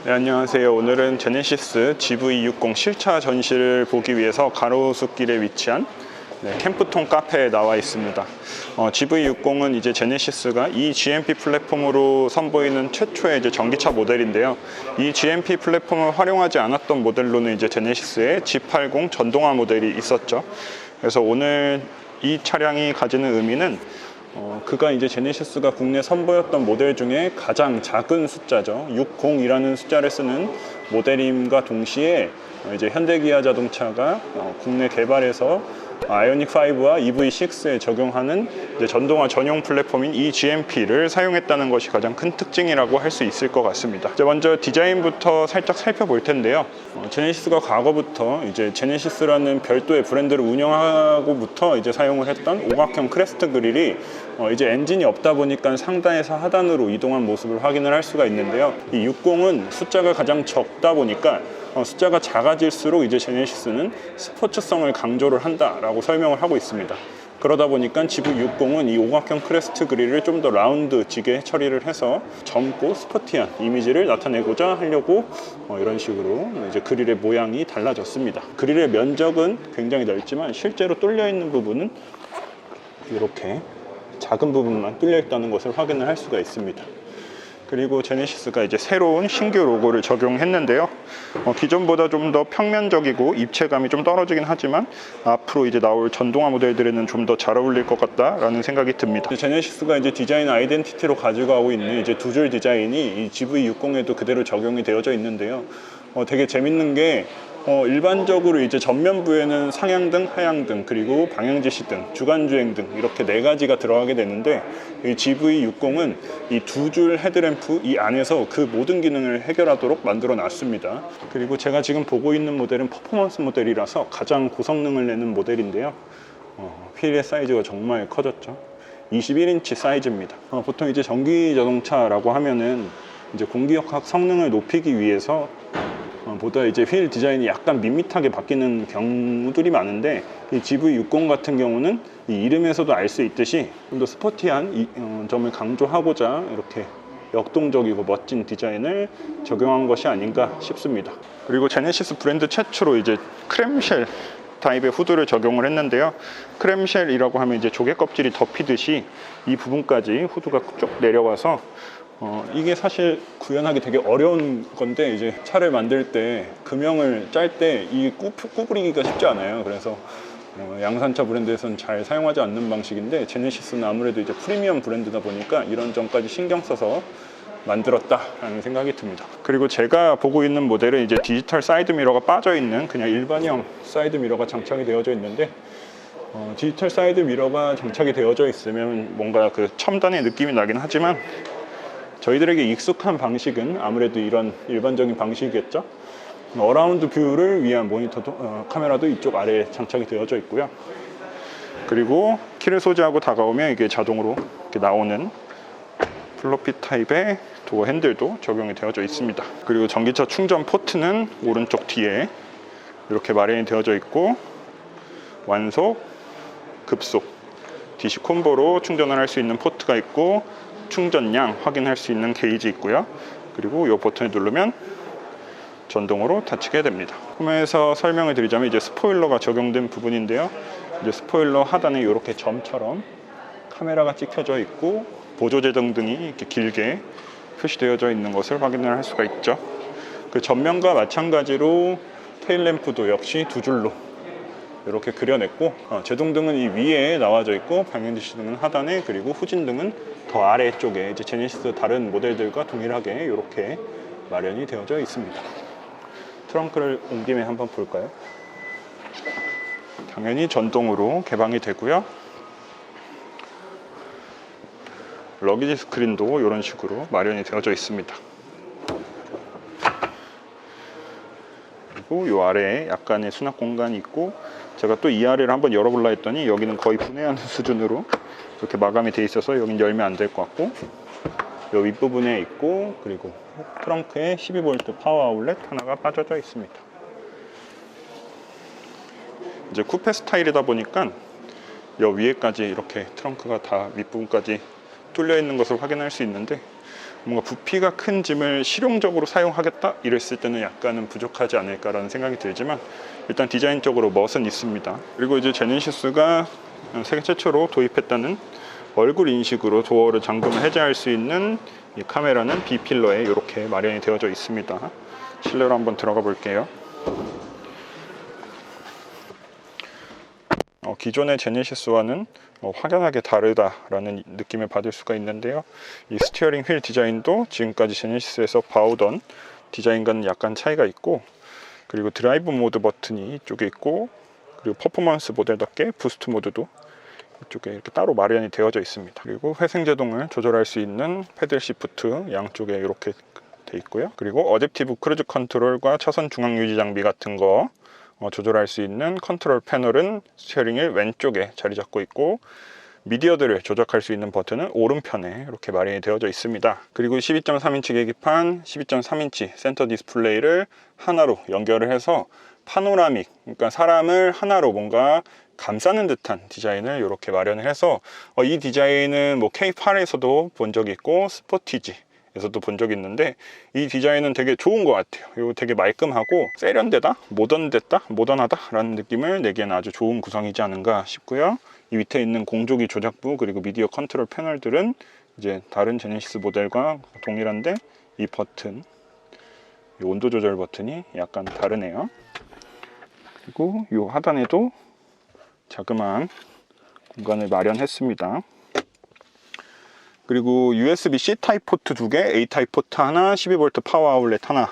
네, 안녕하세요. 오늘은 제네시스 GV60 실차 전시를 보기 위해서 가로수길에 위치한 캠프톤 카페에 나와 있습니다. GV60은 이제 제네시스가 이 GMP 플랫폼으로 선보이는 최초의 이제 전기차 모델인데요. 이 GMP 플랫폼을 활용하지 않았던 모델로는 이제 제네시스의 G80 전동화 모델이 있었죠. 그래서 오늘 이 차량이 가지는 의미는 그가 이제 제네시스가 국내 선보였던 모델 중에 가장 작은 숫자죠. 60이라는 숫자를 쓰는 모델임과 동시에 이제 현대기아 자동차가 국내 개발해서 아이오닉5와 EV6에 적용하는 이제 전동화 전용 플랫폼인 이 GMP를 사용했다는 것이 가장 큰 특징이라고 할 수 있을 것 같습니다. 이제 먼저 디자인부터 살짝 살펴볼 텐데요. 제네시스가 과거부터 이제 제네시스라는 별도의 브랜드를 운영하고부터 이제 사용을 했던 오각형 크레스트 그릴이 이제 엔진이 없다 보니까 상단에서 하단으로 이동한 모습을 확인을 할 수가 있는데요. 이 60은 숫자가 가장 적다 보니까 숫자가 작아질수록 이제 제네시스는 스포츠성을 강조를 한다라고 설명을 하고 있습니다. 그러다 보니까 GV60은 이 오각형 크레스트 그릴을 좀 더 라운드지게 처리를 해서 젊고 스포티한 이미지를 나타내고자 하려고 이런 식으로 이제 그릴의 모양이 달라졌습니다. 그릴의 면적은 굉장히 넓지만 실제로 뚫려 있는 부분은 이렇게 작은 부분만 뚫려 있다는 것을 확인을 할 수가 있습니다. 그리고 제네시스가 이제 새로운 신규 로고를 적용했는데요. 기존보다 좀 더 평면적이고 입체감이 좀 떨어지긴 하지만 앞으로 이제 나올 전동화 모델들에는 좀 더 잘 어울릴 것 같다라는 생각이 듭니다. 제네시스가 이제 디자인 아이덴티티로 가져가고 있는 이제 두 줄 디자인이 이 GV60에도 그대로 적용이 되어져 있는데요. 되게 재밌는 게 일반적으로 이제 전면부에는 상향등, 하향등, 그리고 방향지시등, 주간주행 등 이렇게 네 가지가 들어가게 되는데 이 GV60은 이 두 줄 헤드램프 이 안에서 그 모든 기능을 해결하도록 만들어 놨습니다. 그리고 제가 지금 보고 있는 모델은 퍼포먼스 모델이라서 가장 고성능을 내는 모델인데요. 휠의 사이즈가 정말 커졌죠. 21인치 사이즈입니다. 보통 이제 전기 자동차라고 하면은 이제 공기역학 성능을 높이기 위해서 보다 이제 휠 디자인이 약간 밋밋하게 바뀌는 경우들이 많은데 이 GV60 같은 경우는 이 이름에서도 알 수 있듯이 좀 더 스포티한 점을 강조하고자 이렇게 역동적이고 멋진 디자인을 적용한 것이 아닌가 싶습니다. 그리고 제네시스 브랜드 최초로 이제 크렘쉘 타입의 후드를 적용을 했는데요. 크렘쉘이라고 하면 이제 조개 껍질이 덮이듯이 이 부분까지 후드가 쭉 내려와서 이게 사실 구현하기 되게 어려운 건데 이제 차를 만들 때 금형을 짤 때 이 구부리기가 쉽지 않아요. 그래서 양산차 브랜드에서는 잘 사용하지 않는 방식인데 제네시스는 아무래도 이제 프리미엄 브랜드다 보니까 이런 점까지 신경 써서 만들었다라는 생각이 듭니다. 그리고 제가 보고 있는 모델은 이제 디지털 사이드 미러가 빠져 있는 그냥 일반형 사이드 미러가 장착이 되어져 있는데 디지털 사이드 미러가 장착이 되어져 있으면 뭔가 그 첨단의 느낌이 나긴 하지만 저희들에게 익숙한 방식은 아무래도 이런 일반적인 방식이겠죠. 어라운드 뷰를 위한 모니터도 카메라도 이쪽 아래에 장착이 되어져 있고요. 그리고 키를 소지하고 다가오면 이게 자동으로 이렇게 나오는 플로피 타입의 도어 핸들도 적용이 되어져 있습니다. 그리고 전기차 충전 포트는 오른쪽 뒤에 이렇게 마련이 되어져 있고 완속, 급속, DC 콤보로 충전을 할 수 있는 포트가 있고 충전량 확인할 수 있는 게이지 있고요. 그리고 이 버튼을 누르면 전동으로 닫히게 됩니다. 후면에서 설명을 드리자면 이제 스포일러가 적용된 부분인데요. 이제 스포일러 하단에 이렇게 점처럼 카메라가 찍혀져 있고 보조제동 등이 이렇게 길게 표시되어져 있는 것을 확인을 할 수가 있죠. 그 전면과 마찬가지로 테일램프도 역시 두 줄로 이렇게 그려냈고 제동등은 이 위에 나와져 있고 방향지시등은 하단에 그리고 후진등은 더 아래쪽에 이제 제네시스 다른 모델들과 동일하게 이렇게 마련이 되어져 있습니다. 트렁크를 온 김에 한번 볼까요? 당연히 전동으로 개방이 되고요. 러기지 스크린도 이런 식으로 마련이 되어져 있습니다. 그리고 이 아래에 약간의 수납 공간이 있고 제가 또 이 아래를 한번 열어볼라 했더니 여기는 거의 분해하는 수준으로 이렇게 마감이 돼 있어서 여긴 열면 안 될 것 같고 이 윗부분에 있고 그리고 트렁크에 12V 파워 아울렛 하나가 빠져져 있습니다. 이제 쿠페 스타일이다 보니까 이 위에까지 이렇게 트렁크가 다 윗부분까지 뚫려 있는 것을 확인할 수 있는데 뭔가 부피가 큰 짐을 실용적으로 사용하겠다 이랬을 때는 약간은 부족하지 않을까라는 생각이 들지만 일단 디자인적으로 멋은 있습니다. 그리고 이제 제네시스가 세계 최초로 도입했다는 얼굴 인식으로 도어를 잠금을 해제할 수 있는 이 카메라는 B필러에 이렇게 마련이 되어져 있습니다. 실내로 한번 들어가 볼게요. 기존의 제네시스와는 확연하게 다르다라는 느낌을 받을 수가 있는데요. 이 스티어링 휠 디자인도 지금까지 제네시스에서 봐오던 디자인과는 약간 차이가 있고, 그리고 드라이브 모드 버튼이 이쪽에 있고, 그리고 퍼포먼스 모델답게 부스트 모드도 이쪽에 이렇게 따로 마련이 되어져 있습니다. 그리고 회생제동을 조절할 수 있는 패들 시프트 양쪽에 이렇게 돼 있고요. 그리고 어댑티브 크루즈 컨트롤과 차선 중앙 유지 장비 같은 거 조절할 수 있는 컨트롤 패널은 스티어링 휠 왼쪽에 자리 잡고 있고, 미디어들을 조작할 수 있는 버튼은 오른편에 이렇게 마련이 되어져 있습니다. 그리고 12.3인치 계기판, 12.3인치 센터 디스플레이를 하나로 연결을 해서 파노라믹, 그러니까 사람을 하나로 뭔가 감싸는 듯한 디자인을 이렇게 마련을 해서 이 디자인은 뭐 K8에서도 본 적이 있고 스포티지에서도 본 적이 있는데, 이 디자인은 되게 좋은 것 같아요. 이거 되게 말끔하고 세련되다, 모던하다 라는 느낌을 내기에는 아주 좋은 구성이지 않은가 싶고요. 이 밑에 있는 공조기 조작부 그리고 미디어 컨트롤 패널들은 이제 다른 제네시스 모델과 동일한데, 이 버튼, 이 온도 조절 버튼이 약간 다르네요. 그리고 이 하단에도 자그마한 공간을 마련했습니다. 그리고 USB-C 타입 포트 2개, A 타입 포트 하나, 12V 파워 아울렛 하나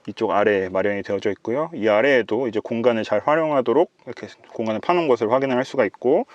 이쪽 아래에 마련이 되어져 있고요. 이 아래에도 이제 공간을 잘 활용하도록 이렇게 공간을 파놓은 것을 확인을 할 수가 있고,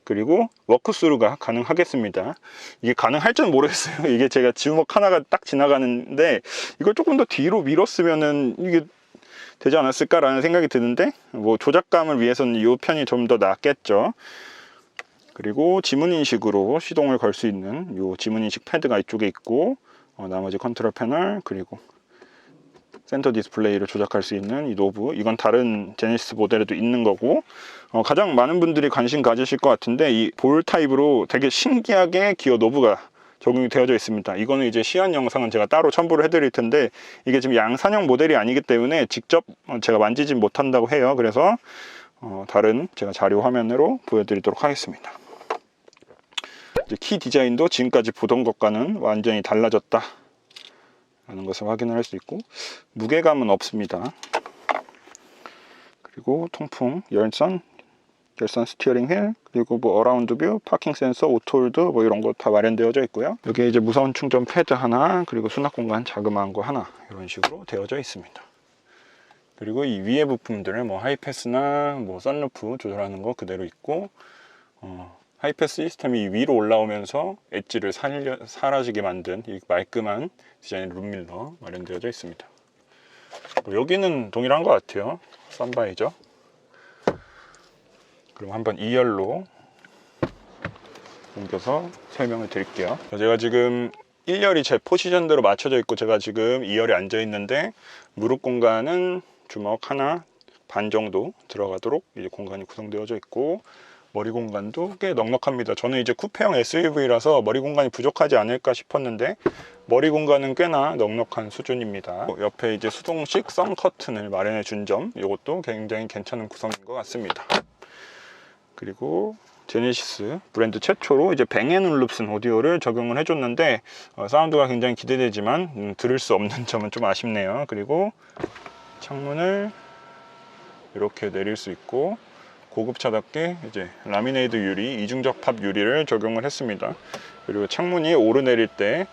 그리고 워크스루가 가능하겠습니다. 이게 가능할지는 모르겠어요. 이게 제가 주먹 하나가 딱 지나가는데 이걸 조금 더 뒤로 밀었으면은 이게 되지 않았을까라는 생각이 드는데, 뭐 조작감을 위해서는 이 편이 좀 더 낫겠죠. 그리고 지문인식으로 시동을 걸 수 있는 이 지문인식 패드가 이쪽에 있고, 나머지 컨트롤 패널 그리고 센터 디스플레이를 조작할 수 있는 이 노브, 이건 다른 제네시스 모델에도 있는 거고, 가장 많은 분들이 관심 가지실 것 같은데 이 볼 타입으로 되게 신기하게 기어 노브가 적용이 되어져 있습니다. 이거는 이제 시연 영상은 제가 따로 첨부를 해드릴 텐데, 이게 지금 양산형 모델이 아니기 때문에 직접 제가 만지지 못한다고 해요. 그래서 다른 제가 자료 화면으로 보여드리도록 하겠습니다. 이제 키 디자인도 지금까지 보던 것과는 완전히 달라졌다 라는 것을 확인을 할 수 있고, 무게감은 없습니다. 그리고 통풍, 열선 스티어링 휠, 그리고 뭐 어라운드 뷰, 파킹 센서, 오토홀드 뭐 이런 거 다 마련되어져 있고요. 여기에 이제 무선 충전 패드 하나, 그리고 수납 공간 자그마한 거 하나, 이런 식으로 되어져 있습니다. 그리고 이 위에 부품들은 뭐 하이패스나 뭐 선루프 조절하는 거 그대로 있고, 하이패스 시스템이 위로 올라오면서 엣지를 사라지게 만든 이 말끔한 디자인의 룸밀러 마련되어져 있습니다. 여기는 동일한 것 같아요. 썬바이저. 그럼 한번 2열로 옮겨서 설명을 드릴게요. 제가 지금 1열이 제 포지션대로 맞춰져 있고, 제가 지금 2열에 앉아 있는데 무릎 공간은 주먹 하나 반 정도 들어가도록 이제 공간이 구성되어져 있고, 머리 공간도 꽤 넉넉합니다. 저는 이제 쿠페형 SUV라서 머리 공간이 부족하지 않을까 싶었는데 머리 공간은 꽤나 넉넉한 수준입니다. 옆에 이제 수동식 선 커튼을 마련해 준 점, 이것도 굉장히 괜찮은 구성인 것 같습니다. 그리고 제네시스 브랜드 최초로 이제 뱅앤올룹슨 오디오를 적용을 해줬는데 사운드가 굉장히 기대되지만 들을 수 없는 점은 좀 아쉽네요. 그리고 창문을 이렇게 내릴 수 있고, 고급차답게 이제 라미네이드 유리, 이중적 팝 유리를 적용을 했습니다. 그리고 창문이 오르내릴 때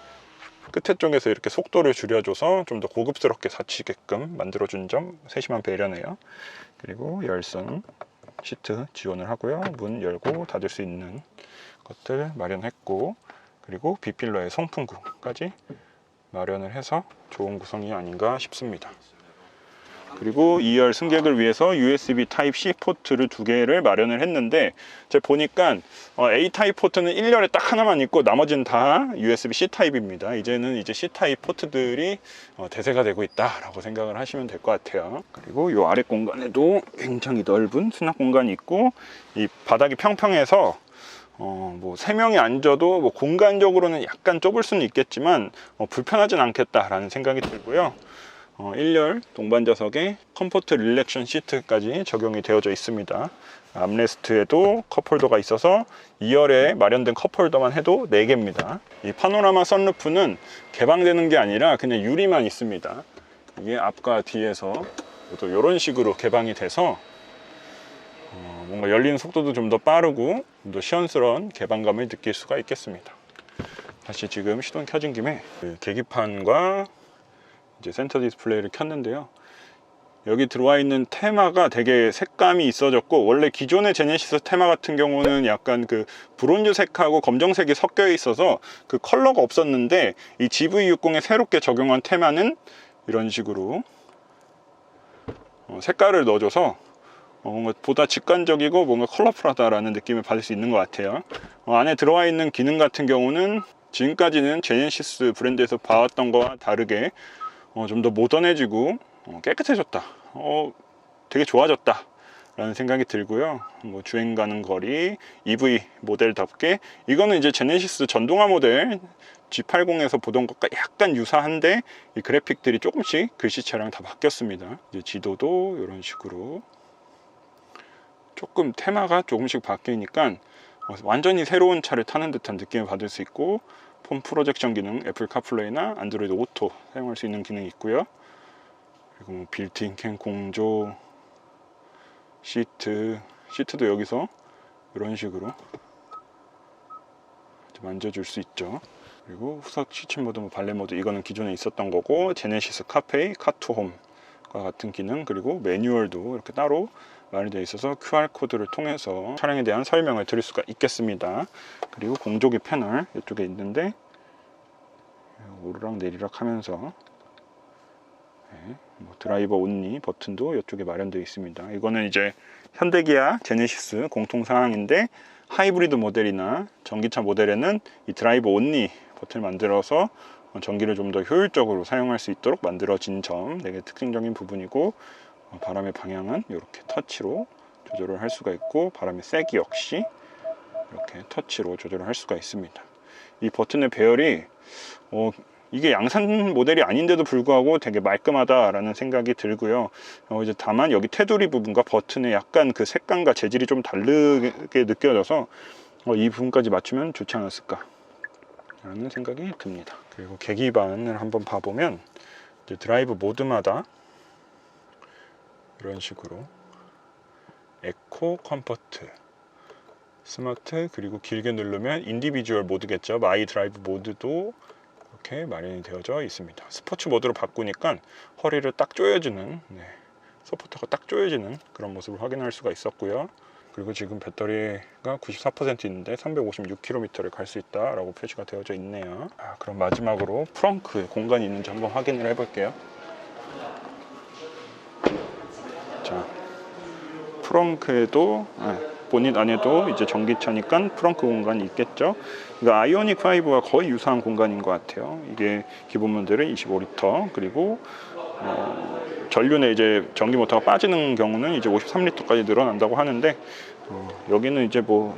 끝에 쪽에서 이렇게 속도를 줄여줘서 좀 더 고급스럽게 닫히게끔 만들어준 점 세심한 배려네요. 그리고 열선 시트 지원을 하고요. 문 열고 닫을 수 있는 것들 마련했고, 그리고 B필러의 송풍구까지 마련을 해서 좋은 구성이 아닌가 싶습니다. 그리고 2열 승객을 위해서 USB 타입C 포트를 2개를 마련을 했는데, 제가 보니까 A 타입 포트는 1열에 딱 하나만 있고 나머지는 다 USB-C 타입입니다. 이제는 이제 C 타입 포트들이 대세가 되고 있다라고 생각을 하시면 될 것 같아요. 그리고 이 아래 공간에도 굉장히 넓은 수납 공간이 있고, 이 바닥이 평평해서 뭐 3명이 앉아도 뭐 공간적으로는 약간 좁을 수는 있겠지만 불편하진 않겠다라는 생각이 들고요. 1열 동반자석에 컴포트 릴렉션 시트까지 적용이 되어져 있습니다. 암레스트에도 컵홀더가 있어서 2열에 마련된 컵홀더만 해도 4개입니다. 이 파노라마 선루프는 개방되는 게 아니라 그냥 유리만 있습니다. 이게 앞과 뒤에서 또 이런 식으로 개방이 돼서 뭔가 열리는 속도도 좀 더 빠르고 좀 더 시원스러운 개방감을 느낄 수가 있겠습니다. 다시 지금 시동 켜진 김에 그 계기판과 이제 센터 디스플레이를 켰는데요. 여기 들어와 있는 테마가 되게 색감이 있어졌고, 원래 기존의 제네시스 테마 같은 경우는 약간 그 브론즈색하고 검정색이 섞여 있어서 그 컬러가 없었는데, 이 GV60에 새롭게 적용한 테마는 이런 식으로 색깔을 넣어줘서 뭔가 보다 직관적이고 뭔가 컬러풀하다라는 느낌을 받을 수 있는 것 같아요. 안에 들어와 있는 기능 같은 경우는 지금까지는 제네시스 브랜드에서 봐왔던 거와 다르게 좀 더 모던해지고 깨끗해졌다, 되게 좋아졌다 라는 생각이 들고요. 뭐 주행 가는 거리, EV 모델답게 이거는 이제 제네시스 전동화 모델 G80에서 보던 것과 약간 유사한데, 이 그래픽들이 조금씩 글씨체랑 다 바뀌었습니다. 이제 지도도 이런 식으로 조금 테마가 조금씩 바뀌니까 완전히 새로운 차를 타는 듯한 느낌을 받을 수 있고, 폰 프로젝션 기능, 애플 카플레이나 안드로이드 오토 사용할 수 있는 기능이 있고요. 그리고 뭐 빌트인 캠 공조, 시트도 여기서 이런 식으로 만져줄 수 있죠. 그리고 후석 시침 모드, 뭐 발레 모드, 이거는 기존에 있었던 거고, 제네시스 카페이, 카투홈과 같은 기능, 그리고 매뉴얼도 이렇게 따로 마련되어 있어서 QR코드를 통해서 차량에 대한 설명을 드릴 수가 있겠습니다. 그리고 공조기 패널 이쪽에 있는데 오르락 내리락 하면서 뭐 드라이버 온리 버튼도 이쪽에 마련되어 있습니다. 이거는 이제 현대기아 제네시스 공통사항인데, 하이브리드 모델이나 전기차 모델에는 이 드라이버 온리 버튼을 만들어서 전기를 좀 더 효율적으로 사용할 수 있도록 만들어진 점, 되게 특징적인 부분이고, 바람의 방향은 이렇게 터치로 조절을 할 수가 있고, 바람의 세기 역시 이렇게 터치로 조절을 할 수가 있습니다. 이 버튼의 배열이 이게 양산 모델이 아닌데도 불구하고 되게 말끔하다라는 생각이 들고요. 이제 다만 여기 테두리 부분과 버튼의 약간 그 색감과 재질이 좀 다르게 느껴져서 이 부분까지 맞추면 좋지 않았을까 라는 생각이 듭니다. 그리고 계기판을 한번 봐보면 이제 드라이브 모드마다 이런 식으로 에코, 컴포트, 스마트, 그리고 길게 누르면 인디비주얼 모드겠죠. 마이 드라이브 모드도 이렇게 마련이 되어져 있습니다. 스포츠 모드로 바꾸니까 허리를 딱 조여주는, 서포터가 딱 조여지는 그런 모습을 확인할 수가 있었고요. 그리고 지금 배터리가 94% 있는데 356km를 갈 수 있다라고 표시가 되어져 있네요. 그럼 마지막으로 프렁크에 공간이 있는지 한번 확인을 해볼게요. 자, 프렁크에도 보닛 안에도 이제 전기차니까 프렁크 공간이 있겠죠. 그러니까 아이오닉 5와 거의 유사한 공간인 것 같아요. 이게 기본 모델은 25리터, 그리고 전륜에 이제 전기 모터가 빠지는 경우는 이제 53리터까지 늘어난다고 하는데, 여기는 이제 뭐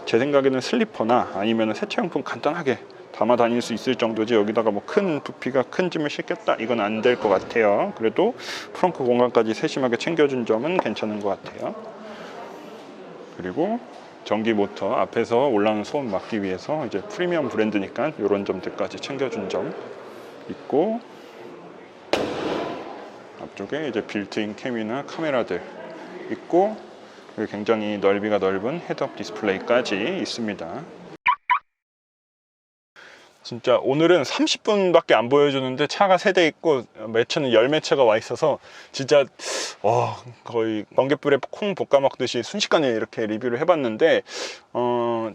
제 생각에는 슬리퍼나 아니면 세차용품 간단하게 담아 다닐 수 있을 정도지, 여기다가 뭐 큰 부피가 큰 짐을 싣겠다 이건 안 될 것 같아요. 그래도 프렁크 공간까지 세심하게 챙겨준 점은 괜찮은 것 같아요. 그리고 전기 모터 앞에서 올라오는 소음 막기 위해서 이제 프리미엄 브랜드니까 이런 점들까지 챙겨준 점 있고, 앞쪽에 이제 빌트인 캠이나 카메라들 있고, 그리고 굉장히 넓이가 넓은 헤드업 디스플레이까지 있습니다. 진짜 오늘은 30분밖에 안 보여주는데 차가 3대 있고 매체는 10매체가 와 있어서 진짜 거의 번갯불에 콩 볶아 먹듯이 순식간에 이렇게 리뷰를 해봤는데,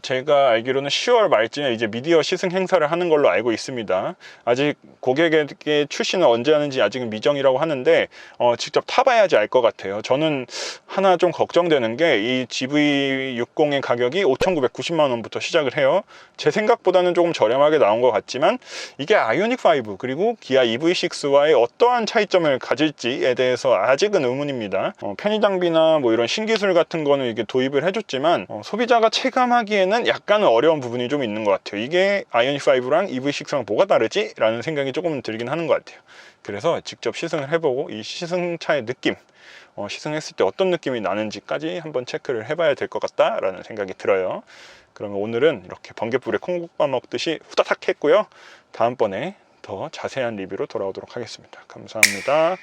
제가 알기로는 10월 말쯤에 이제 미디어 시승 행사를 하는 걸로 알고 있습니다. 아직 고객에게 출시는 언제 하는지 아직은 미정이라고 하는데 직접 타봐야지 알 것 같아요. 저는 하나 좀 걱정되는 게, 이 GV60의 가격이 5,990만 원부터 시작을 해요. 제 생각보다는 조금 저렴하게 나온 것 같지만, 이게 아이오닉 5 그리고 기아 EV6와의 어떠한 차이점을 가질지에 대해서 아직은 의문입니다. 편의 장비나 뭐 이런 신기술 같은 거는 이게 도입을 해줬지만 소비자가 체감하기에는 약간은 어려운 부분이 좀 있는 것 같아요. 이게 아이오닉5랑 EV6랑 뭐가 다르지? 라는 생각이 조금 들긴 하는 것 같아요. 그래서 직접 시승을 해보고 이 시승차의 느낌, 시승했을 때 어떤 느낌이 나는지까지 한번 체크를 해봐야 될 것 같다라는 생각이 들어요. 그러면 오늘은 이렇게 번개불에 콩국밥 먹듯이 후다닥 했고요. 다음번에 더 자세한 리뷰로 돌아오도록 하겠습니다. 감사합니다.